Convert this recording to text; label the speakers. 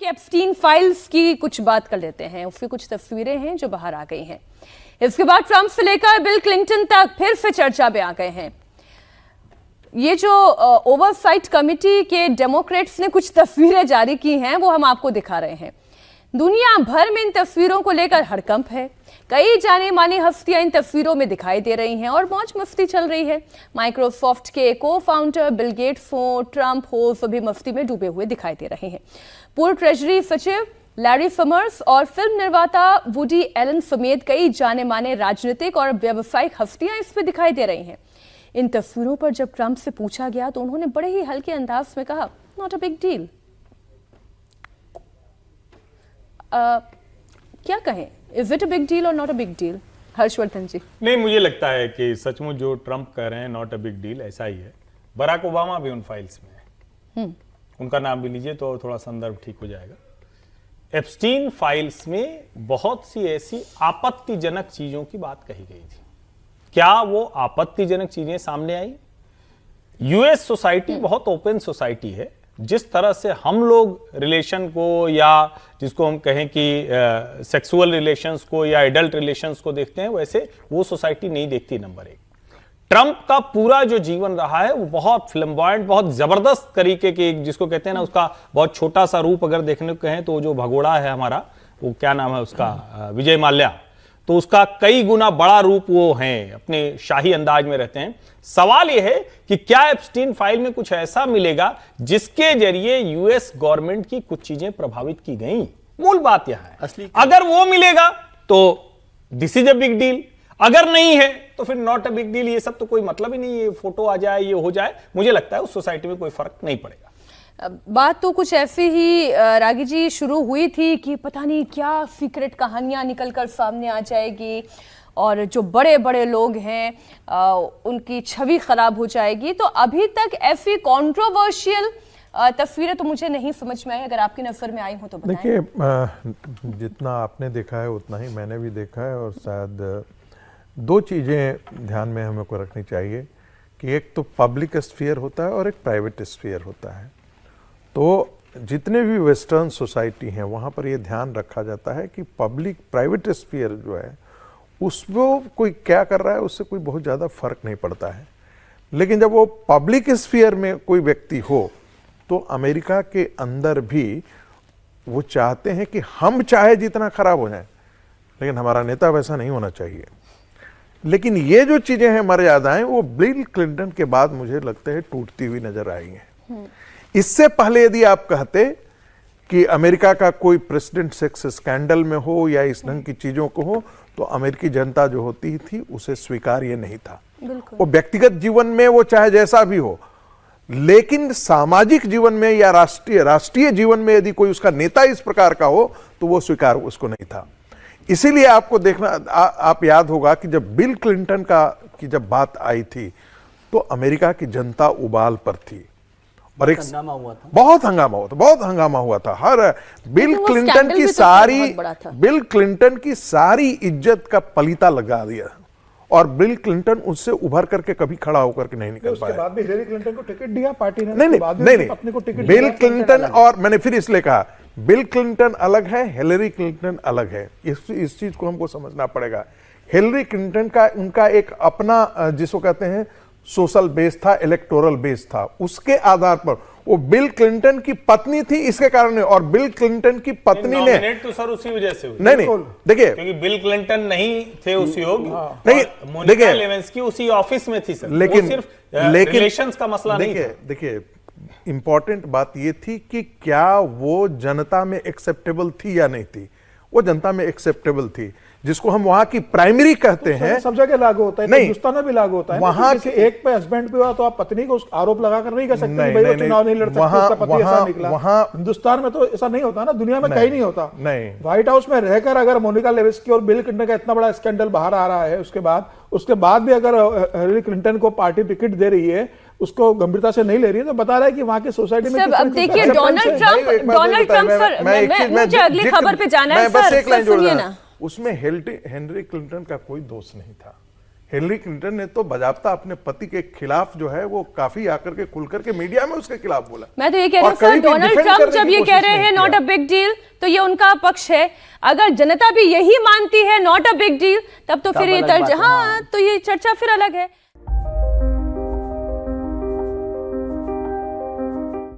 Speaker 1: कि Epstein files की कुछ बात कर लेते हैं। उसकी कुछ तस्वीरें हैं जो बाहर आ गई हैं। इसके बाद ट्रंप से लेकर बिल क्लिंटन तक फिर से चर्चा में आ गए हैं। ये जो ओवरसाइट कमेटी के डेमोक्रेट्स ने कुछ तस्वीरें जारी की हैं वो हम आपको दिखा रहे हैं। दुनिया भर में इन तस्वीरों को लेकर हड़कंप है। कई जाने मानी हस्तियां इन तस्वीरों में दिखाई दे रही हैं और मौज मस्ती चल रही है। माइक्रोसॉफ्ट के को फाउंडर बिल गेट्स हो, ट्रंप हो, सभी मस्ती में डूबे हुए दिखाई दे रहे हैं। पूर्व ट्रेजरी सचिव लैरी समर्स और फिल्म निर्माता वुडी एलन समेत कई जाने माने राजनीतिक और व्यावसायिक हस्तियां इसमें दिखाई दे रही हैं। इन तस्वीरों पर जब ट्रंप से पूछा गया तो उन्होंने बड़े ही हल्के अंदाज में कहा, नॉट अ बिग डील। क्या कहें, is it a big deal और not a big deal? Harshvardhan ji.
Speaker 2: नहीं, मुझे लगता है कि सचमुच जो ट्रंप कह रहे हैं नॉट अ बिग डील, ऐसा ही है। बराक ओबामा भी उन फाइल्स में है। उनका नाम भी लीजिए तो थोड़ा संदर्भ ठीक हो जाएगा। एप्स्टीन फाइल्स में बहुत सी ऐसी आपत्तिजनक चीजों की बात कही गई थी। क्या वो आपत्तिजनक चीजें सामने आई? यूएस सोसाइटी बहुत ओपन सोसाइटी है। जिस तरह से हम लोग रिलेशन को या जिसको हम कहें कि सेक्सुअल रिलेशंस को या एडल्ट रिलेशंस को देखते हैं, वैसे वो सोसाइटी नहीं देखती। नंबर एक, ट्रंप का पूरा जो जीवन रहा है वो बहुत फ्लैम्बॉयंट, बहुत जबरदस्त तरीके के, जिसको कहते हैं ना, उसका बहुत छोटा सा रूप अगर देखने को कहें तो जो भगोड़ा है हमारा, वो क्या नाम है उसका, विजय माल्या, तो उसका कई गुना बड़ा रूप वो हैं, अपने शाही अंदाज में रहते हैं। सवाल यह है कि क्या एप्स्टीन फाइल में कुछ ऐसा मिलेगा जिसके जरिए यूएस गवर्नमेंट की कुछ चीजें प्रभावित की गई? मूल बात यह है। अगर वो मिलेगा तो this is a big deal, अगर नहीं है तो फिर नॉट अ बिग डील। ये सब तो कोई मतलब ही नहीं, ये फोटो आ जाए, ये हो जाए, मुझे लगता है उस सोसाइटी में कोई फर्क नहीं पड़ेगा।
Speaker 1: बात तो कुछ ऐसी ही रागी जी शुरू हुई थी कि पता नहीं क्या सीक्रेट कहानियां निकलकर सामने आ जाएगी और जो बड़े बड़े लोग हैं उनकी छवि खराब हो जाएगी। तो अभी तक ऐसी कंट्रोवर्शियल तस्वीरें तो मुझे नहीं समझ में आई। अगर आपकी नजर में आई हो तो बताएं।
Speaker 3: देखिए, जितना आपने देखा है उतना ही मैंने भी देखा है और शायद दो चीज़ें ध्यान में हमें को रखनी चाहिए कि एक तो पब्लिक स्फीयर होता है और एक प्राइवेट स्फीयर होता है। तो जितने भी वेस्टर्न सोसाइटी हैं वहाँ पर ये ध्यान रखा जाता है कि पब्लिक प्राइवेट स्फीयर जो है उसमें कोई क्या कर रहा है उससे कोई बहुत ज़्यादा फर्क नहीं पड़ता है। लेकिन जब वो पब्लिक स्फीयर में कोई व्यक्ति हो तो अमेरिका के अंदर भी वो चाहते हैं कि हम चाहे जितना खराब हो जाए लेकिन हमारा नेता वैसा नहीं होना चाहिए। लेकिन ये जो चीज़ें हैं मर्यादाएं, वो बिल क्लिंटन के बाद मुझे लगता है टूटती हुई नजर आई हैं। इससे पहले यदि आप कहते कि अमेरिका का कोई प्रेसिडेंट सेक्स स्कैंडल में हो या इस ढंग की चीजों को हो तो अमेरिकी जनता जो होती थी उसे स्वीकार्य नहीं था। वो व्यक्तिगत जीवन में वो चाहे जैसा भी हो, लेकिन सामाजिक जीवन में या राष्ट्रीय जीवन में यदि कोई उसका नेता इस प्रकार का हो तो वो स्वीकार उसको नहीं था। इसीलिए आपको देखना आप याद होगा कि जब बिल क्लिंटन की जब बात आई थी तो अमेरिका की जनता उबाल पर थी और एक हंगामा हुआ था, बहुत हंगामा हुआ था। हर बिल क्लिंटन की सारी इज्जत का पलीता लगा दिया और बिल क्लिंटन उससे उभर करके कभी खड़ा होकर के नहीं निकल पाया। उसके बाद भी हिलेरी क्लिंटन को टिकट दिया पार्टी ने। नहीं, अपने को टिकट बिल क्लिंटन, और मैंने फिर इसलिए कहा बिल क्लिंटन अलग है, हिलेरी क्लिंटन अलग है। इस चीज को हमको समझना पड़ेगा। हिलेरी क्लिंटन का उनका एक अपना जिसको कहते हैं सोशल बेस था, इलेक्टोरल बेस था, उसके आधार पर वो बिल क्लिंटन की पत्नी थी इसके कारण, और बिल क्लिंटन की पत्नी ने
Speaker 2: तो सर उसी वजह से हुई।
Speaker 3: नहीं देखिए,
Speaker 2: क्योंकि बिल क्लिंटन नहीं थे उस योग,
Speaker 3: नहीं देखिए,
Speaker 2: लेविंस्की उसी ऑफिस में थी सर,
Speaker 3: लेकिन
Speaker 2: सिर्फ रिलेशंस का मसला नहीं था।
Speaker 3: देखिए इंपॉर्टेंट बात ये थी कि क्या वो जनता में एक्सेप्टेबल थी या नहीं थी। वो जनता में एक्सेप्टेबल थी, जिसको हम वहां की प्राइमरी कहते हैं।
Speaker 4: सब जगह लागू होता है, हिंदुस्तान में भी लागू होता है।
Speaker 3: वहां
Speaker 4: के एक पे हस्बैंड पे हुआ तो आप पत्नी को आरोप लगाकर नहीं कर सकते भाई वो चुनाव नहीं लड़ सकते, उसका पति ऐसा निकला। वहां हिंदुस्तान में तो ऐसा नहीं होता ना, दुनिया में कहीं नहीं होता।
Speaker 3: नहीं,
Speaker 4: व्हाइट हाउस में रहकर अगर मोनिका लेविस्की और बिल क्लिंटन का इतना बड़ा स्कैंडल बाहर आ रहा है, उसके बाद भी अगर हिलेरी क्लिंटन को पार्टी टिकट दे रही है, उसको गंभीरता से नहीं ले रही है, तो बता रहा है कि वहां की सोसाइटी में।
Speaker 1: अब देखिए डोनाल्ड ट्रंप सर, मुझे अगली खबर पे जाना है सर, सुनिए ना।
Speaker 3: उसमें हेनरी क्लिंटन का कोई दोष नहीं था। हिलरी क्लिंटन ने तो बजाबता अपने पति के खिलाफ जो है वो काफी आकर के खुल करके मीडिया में उसके खिलाफ बोला।
Speaker 1: मैं तो ये कह रही
Speaker 3: और
Speaker 1: हूँ सर,
Speaker 3: कहीं भी
Speaker 1: डोनाल्ड
Speaker 3: defend
Speaker 1: ट्रंप
Speaker 3: करने
Speaker 1: जब
Speaker 3: की
Speaker 1: ये
Speaker 3: कोशिश
Speaker 1: कह रहे
Speaker 3: नहीं
Speaker 1: हैं नॉट अ
Speaker 3: किया।
Speaker 1: बिग डील, तो ये उनका पक्ष है। अगर जनता भी यही मानती है नॉट अ बिग डील, तब तो फिर ये
Speaker 4: अलग बात है,
Speaker 1: हाँ, तो ये चर्चा फिर अलग है।